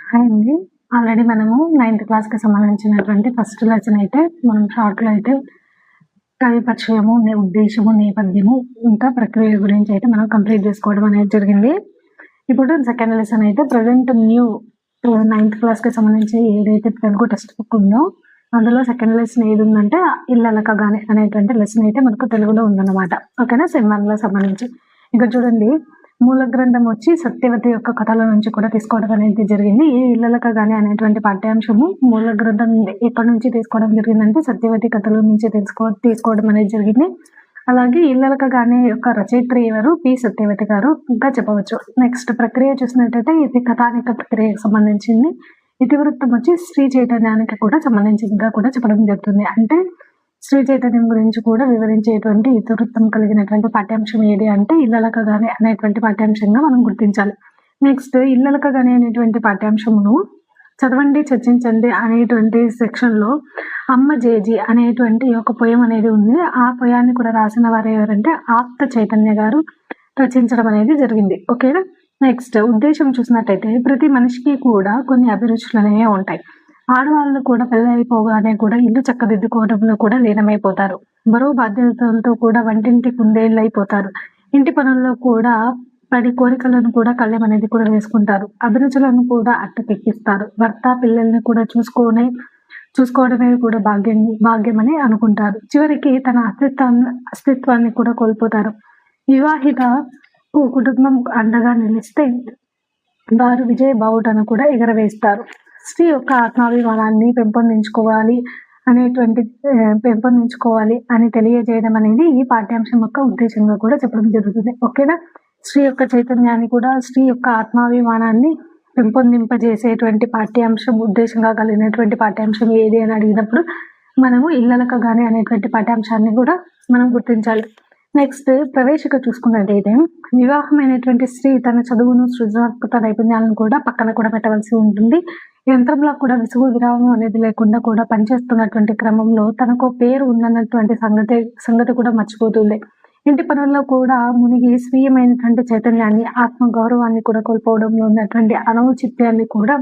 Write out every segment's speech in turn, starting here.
Hi అండి. Already మనము 9th క్లాస్‌కి సంబంధించినటువంటి ఫస్ట్ లెసన్ అయితే మనం షార్ట్‌లో అయితే కవి పరిచయము, ఉద్దేశము, నేపథ్యము, ఇంకా ప్రక్రియ గురించి అయితే మనం కంప్లీట్ చేసుకోవడం అనేది జరిగింది. ఇప్పుడు సెకండ్ లెసన్ అయితే ప్రెజెంట్ న్యూ 9th క్లాస్‌కి సంబంధించి ఏదైతే తెలుగు టెక్స్ట్ బుక్ ఉందో అందులో సెకండ్ లెసన్ ఏది ఉందంటే ఇల్లలకగానే అనేటువంటి లెసన్ అయితే మనకు తెలుగులో ఉందన్నమాట. ఓకేనా, సెమ్ 1లో సంబంధించి. ఇక్కడ చూడండి, మూల గ్రంథం వచ్చి సత్యవతి యొక్క కథల నుంచి కూడా తీసుకోవడం అనేది జరిగింది. ఈ ఇల్లలకగానే అనేటువంటి పాఠ్యాంశము మూల గ్రంథం ఎక్కడి నుంచి తీసుకోవడం జరిగిందంటే సత్యవతి కథల నుంచి తీసుకోవడం అనేది జరిగింది. అలాగే ఇల్లలకగానే యొక్క రచయిత్రి ఎవరు? పి సత్యవతి గారు ఇంకా చెప్పవచ్చు. నెక్స్ట్ ప్రక్రియ చూసినట్టయితే ఇది కథానిక ప్రక్రియకు సంబంధించింది. ఇతివృత్తం వచ్చి శ్రీ చైతన్యానికి కూడా సంబంధించిందిగా కూడా చెప్పడం జరుగుతుంది. అంటే శ్రీ చైతన్యం గురించి కూడా వివరించేటువంటి ఇతివృత్తం కలిగినటువంటి పాఠ్యాంశం ఏది అంటే ఇల్లలకగానే అనేటువంటి పాఠ్యాంశంగా మనం గుర్తించాలి. నెక్స్ట్ ఇల్లలకగానే అనేటువంటి పాఠ్యాంశమును చదవండి, చర్చించండి అనేటువంటి సెక్షన్లో అమ్మ జేజీ అనేటువంటి ఒక పొయం అనేది ఉంది. ఆ పొయాన్ని కూడా రాసిన వారు ఎవరంటే ఆప్త చైతన్య గారు రచించడం అనేది జరిగింది. ఓకేనా. నెక్స్ట్ ఉద్దేశం చూసినట్టయితే ప్రతి మనిషికి కూడా కొన్ని అభిరుచులు అనేవి ఉంటాయి. ఆడవాళ్ళు కూడా పెళ్ళి అయిపోగానే కూడా ఇల్లు చక్కదిద్దుకోవడంలో కూడా లీనమైపోతారు. బరువు బాధ్యతలతో కూడా వంటింటి కుందేళ్ళు అయిపోతారు. ఇంటి పనుల్లో కూడా పడి కోరికలను కూడా కళ్ళెం అనేది కూడా వేసుకుంటారు. అభిరుచులను కూడా అట్టకెక్కిస్తారు. భర్త పిల్లల్ని కూడా చూసుకోవడమే కూడా భాగ్యమని అనుకుంటారు. చివరికి తన అస్తిత్వాన్ని కూడా కోల్పోతారు. వివాహిత కుటుంబం అండగా నిలిస్తే వారు విజయ బావుటను కూడా ఎగరవేస్తారు. స్త్రీ యొక్క ఆత్మాభిమానాన్ని పెంపొందించుకోవాలి అని తెలియజేయడం అనేది ఈ పాఠ్యాంశం యొక్క ఉద్దేశంగా కూడా చెప్పడం జరుగుతుంది. ఓకేనా. స్త్రీ యొక్క చైతన్యాన్ని కూడా, స్త్రీ యొక్క ఆత్మాభిమానాన్ని పెంపొందింపజేసేటువంటి పాఠ్యాంశం ఉద్దేశంగా కలిగినటువంటి పాఠ్యాంశం ఏది అని అడిగినప్పుడు మనము ఇల్లలకగానే అనేటువంటి పాఠ్యాంశాన్ని కూడా మనం గుర్తించాలి. నెక్స్ట్ ప్రవేశిక చూసుకున్నట్టయితే వివాహమైనటువంటి స్త్రీ తన చదువును, సృజనాత్మక నైపుణ్యాలను కూడా పక్కన కూడా పెట్టవలసి ఉంటుంది. యంత్రంలో కూడా విసుగు విరామం అనేది లేకుండా కూడా పనిచేస్తున్నటువంటి క్రమంలో తనకు పేరు ఉన్నటువంటి సంగతి కూడా మర్చిపోతుంది. ఇంటి పనుల్లో కూడా మునిగి స్వీయమైనటువంటి చైతన్యాన్ని, ఆత్మగౌరవాన్ని కూడా కోల్పోవడంలో ఉన్నటువంటి అనౌచిత్యాన్ని కూడా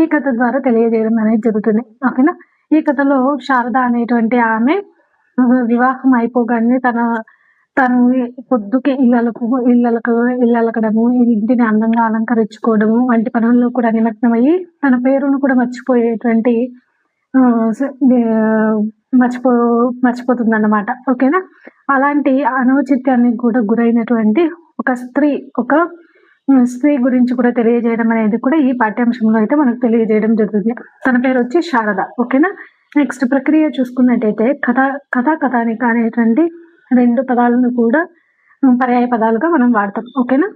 ఈ కథ ద్వారా తెలియజేయడం అనేది జరుగుతుంది. ఓకేనా. ఈ కథలో శారద అనేటువంటి ఆమె వివాహం అయిపోగానే తను పొద్దుకి ఇల్లలకడము, ఇంటిని అందంగా అలంకరించుకోవడము వంటి పనుల్లో కూడా నిమగ్నమయ్యి తన పేరును కూడా మర్చిపోతుందన్నమాట. ఓకేనా. అలాంటి అనౌచిత్యాన్ని కూడా గురైనటువంటి ఒక స్త్రీ గురించి కూడా తెలియజేయడం అనేది కూడా ఈ పాఠ్యాంశంలో అయితే మనకు తెలియజేయడం జరుగుతుంది. తన పేరు వచ్చి శారద. ఓకేనా. నెక్స్ట్ ప్రక్రియ చూసుకున్నట్టయితే కథానిక అనేటువంటి 2 పదాలను కూడా పర్యాయ పదాలుగా మనం వాడతాం. ఓకేనా.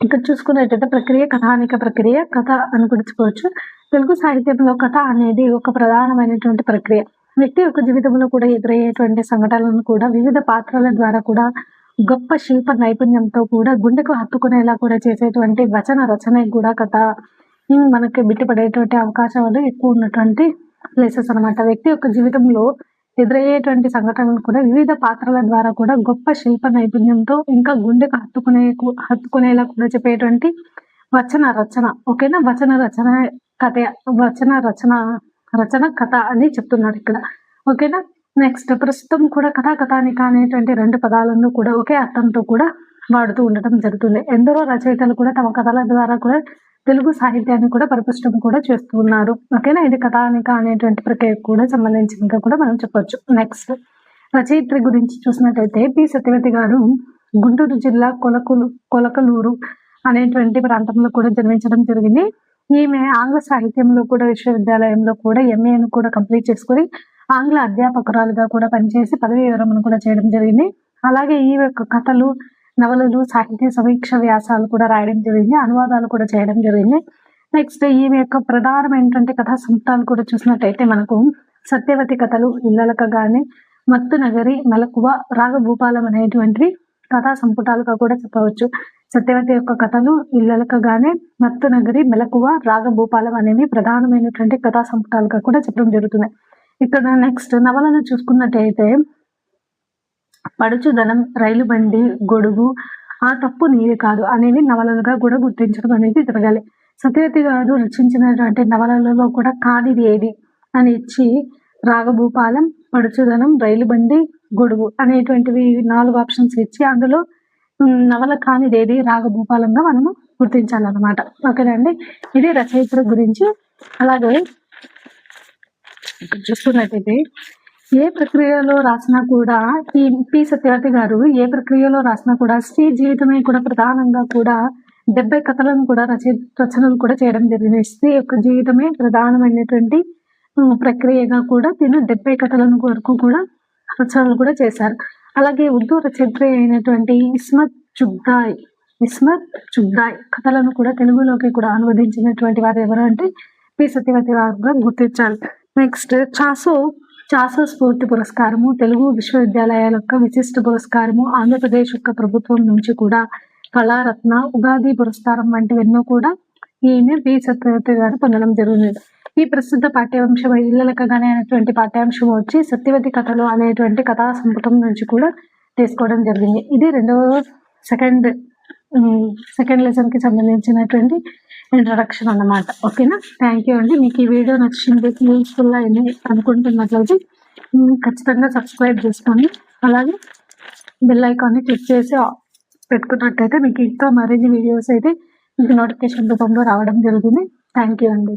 ఇక్కడ చూసుకున్నట్టయితే ప్రక్రియ కథానిక ప్రక్రియ, కథ అని గుర్తుకోవచ్చు. తెలుగు సాహిత్యంలో కథ అనేది ఒక ప్రధానమైనటువంటి ప్రక్రియ. వ్యక్తి యొక్క జీవితంలో కూడా ఎదురయ్యేటువంటి సంఘటనలను కూడా వివిధ పాత్రల ద్వారా కూడా గొప్ప శిల్ప నైపుణ్యంతో కూడా గుండెకు హత్తుకునేలా కూడా చేసేటువంటి వచన రచన కూడా కథ మనకి బిట్టుపడేటువంటి అవకాశాలు ఎక్కువ ఉన్నటువంటి ప్లేసెస్ అనమాట. వ్యక్తి యొక్క జీవితంలో ఎదురయ్యేటువంటి సంఘటనలు కూడా వివిధ పాత్రల ద్వారా కూడా గొప్ప శిల్ప నైపుణ్యంతో ఇంకా గుండెకు హత్తుకునేలా కూడా చెప్పేటువంటి వచన రచన. ఓకేనా. రచన కథ అని చెప్తున్నారు ఇక్కడ. ఓకేనా. నెక్స్ట్ ప్రస్తుతం కూడా కథానిక అనేటువంటి 2 పదాలను కూడా ఒకే అర్థంతో కూడా వాడుతూ ఉండటం జరుగుతుంది. ఎందరో రచయితలు కూడా తమ కథల ద్వారా కూడా తెలుగు సాహిత్యాన్ని కూడా పరిపుష్టం కూడా చేస్తూ ఉన్నారు. ఓకేనా. ఇది కథానిక అనేటువంటి ప్రక్రియకు కూడా సంబంధించినగా కూడా మనం చెప్పొచ్చు. నెక్స్ట్ రచయిత్రి గురించి చూసినట్టయితే పి సత్యవతి గారు గుంటూరు జిల్లా కొలకలూరు అనేటువంటి ప్రాంతంలో కూడా జన్మించడం జరిగింది. ఈమె ఆంగ్ల సాహిత్యంలో కూడా విశ్వవిద్యాలయంలో కూడా ఎంఏను కూడా కంప్లీట్ చేసుకుని ఆంగ్ల అధ్యాపకురాలుగా కూడా పనిచేసి పదవీ విరమణ కూడా చేయడం జరిగింది. అలాగే ఈ యొక్క కథలు, నవలలు, సాహిత్య సమీక్ష వ్యాసాలు కూడా రాయడం జరిగింది. అనువాదాలు కూడా చేయడం జరిగింది. నెక్స్ట్ ఈమె యొక్క ప్రధానమైనటువంటి కథా సంపుటాలు కూడా చూసినట్టయితే మనకు సత్యవతి కథలు, ఇల్లలకగానే, మత్తు నగరి, మెలకువ, రాగభూపాలం అనేటువంటివి కథా సంపుటాలుగా కూడా చెప్పవచ్చు. సత్యవతి యొక్క కథలు, ఇల్లలకగానే, మత్తు నగరి, మెలకువ, రాగభూపాలం అనేవి ప్రధానమైనటువంటి కథా సంపుటాలుగా కూడా చెప్పడం జరుగుతుంది. ఇక్కడ నెక్స్ట్ నవలను చూసుకున్నట్టయితే పడుచుదనం, రైలు బండి, గొడుగు, ఆ తప్పు నీది కాదు అనేవి నవలలుగా కూడా గుర్తించడం అనేది జరగాలి. సత్యవతి గారు రచించినటువంటి నవలలలో కూడా కానిది ఏది అని ఇచ్చి రాగభూపాలం, పడుచుదనం, రైలు బండి, గొడుగు అనేటువంటివి 4 ఆప్షన్స్ ఇచ్చి అందులో నవల కానిది ఏది రాగభూపాలంగా మనము గుర్తించాలన్నమాట. ఓకేనండి, ఇది రచయిత్ర గురించి. అలాగే చూస్తున్నట్టయితే ఏ ప్రక్రియలో రాసినా కూడా ఈ పి సత్యవతి గారు ఏ ప్రక్రియలో రాసినా కూడా స్త్రీ జీవితమే కూడా ప్రధానంగా కూడా 70 కథలను కూడా రచనలు కూడా చేయడం జరిగింది. స్త్రీ యొక్క జీవితమే ప్రధానమైనటువంటి ప్రక్రియగా కూడా తిను 70 కథలను వరకు కూడా రచనలు కూడా చేశారు. అలాగే ఉర్దూ రచయిత్రి అయినటువంటి ఇస్మత్ చుగ్దాయ్ కథలను కూడా తెలుగులోకి కూడా అనువదించినటువంటి వారు ఎవరు అంటే పి సత్యవతి గారుగా గుర్తించాలి. నెక్స్ట్ చాసో స్ఫూర్తి పురస్కారము, తెలుగు విశ్వవిద్యాలయాల యొక్క విశిష్ట పురస్కారము, ఆంధ్రప్రదేశ్ యొక్క ప్రభుత్వం నుంచి కూడా కళారత్న, ఉగాది పురస్కారం వంటివెన్నో కూడా ఈమె పి సత్యవతి గారు పొందడం జరిగింది. ఈ ప్రసిద్ధ పాఠ్యాంశం ఇళ్ళలకగానే అనేటువంటి పాఠ్యాంశం వచ్చి సత్యవతి కథలు అనేటువంటి కథా సంపుటం నుంచి కూడా తీసుకోవడం జరిగింది. ఇది సెకండ్ లెసన్ కి సంబంధించినటువంటి ఇంట్రడక్షన్ అన్నమాట. ఓకేనా, థ్యాంక్ యూ అండి. మీకు ఈ వీడియో నచ్చింది, యూస్ఫుల్ అయింది అనుకుంటున్నట్లయితే ఖచ్చితంగా సబ్స్క్రైబ్ చేసుకోండి. అలాగే బెల్ ఐకాన్ని క్లిక్ చేసి పెట్టుకున్నట్టయితే మీకు ఇంకా మరిన్ని వీడియోస్ అయితే మీకు నోటిఫికేషన్ రూపంలో రావడం జరుగుతుంది. థ్యాంక్ యూ అండి.